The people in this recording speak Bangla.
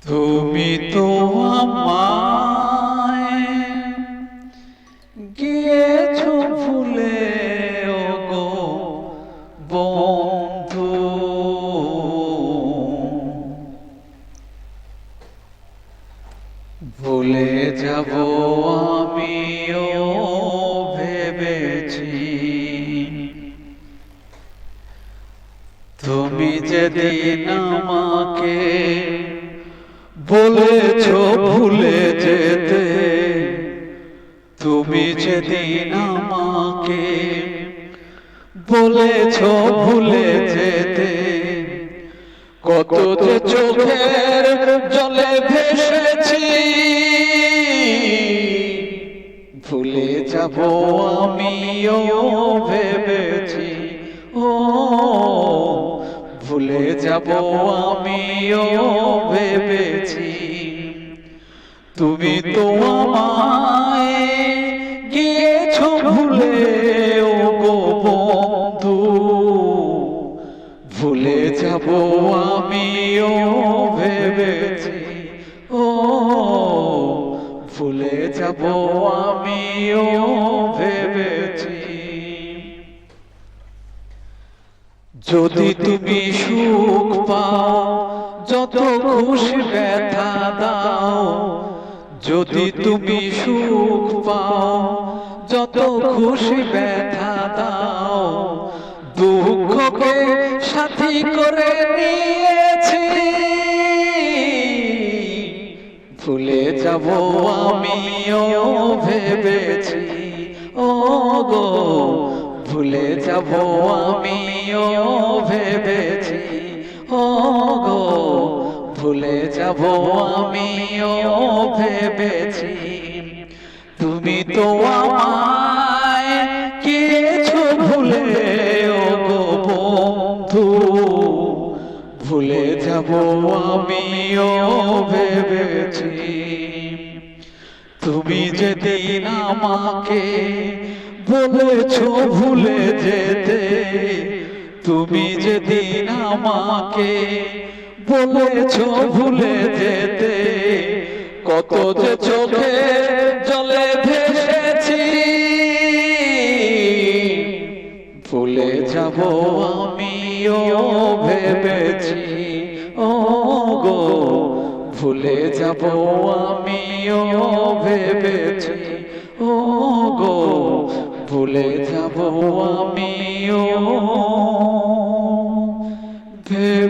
তুমি তো আমায় গিয়েছো ভুলে ওগো বন্ধু, ভুলে যাব আমিও ভেবেছি। তুমি যেদিন আমাকে বলেছো ভুলে যেতে, তুমি যেদিন আমাকে বলেছো ভুলে যেতে, কত যে চোখের জলে ভেসেছি, ভুলে যাব আমিও ভেবেছি। ও ভুলে যাব আমিও ভেবেছি। তুমি তো আমায় গিয়েছো ভুলে ওগো বন্ধু, ভুলে যাব আমিও ভেবেছি। ও ভুলে যাব আমিও ভেবেছি। যদি তুমি সুখ পাও, যত খুশি ব্যথা দাও, যদি তুমি সুখ পাও, যত খুশি ব্যথা দাও, দুঃখকে সাথী করে নিয়েছি, ভুলে যাব আমিও ভেবেছি। ও গো ভুলে যাব আমিও ভেবেছি। ও গো ভুলে যাব আমিও ভেবেছি। তুমি তো আমায় গিয়েছো ভুলে ওগো বন্ধু, ভুলে যাব আমিও ভেবেছি। তুমি যেদিন আমাকে বলেছো ভুলে যেতে, তুমি যেদিন আমাকে বলেছো ভুলে যেতে, কত যে চোখে জলে ভেসেছি, ভুলে যাব আমিও ভেবেছি। ও গো ভুলে যাব আমিও ভেবেছি। ও গো ভুলে যাব আমিও ভেবেছি।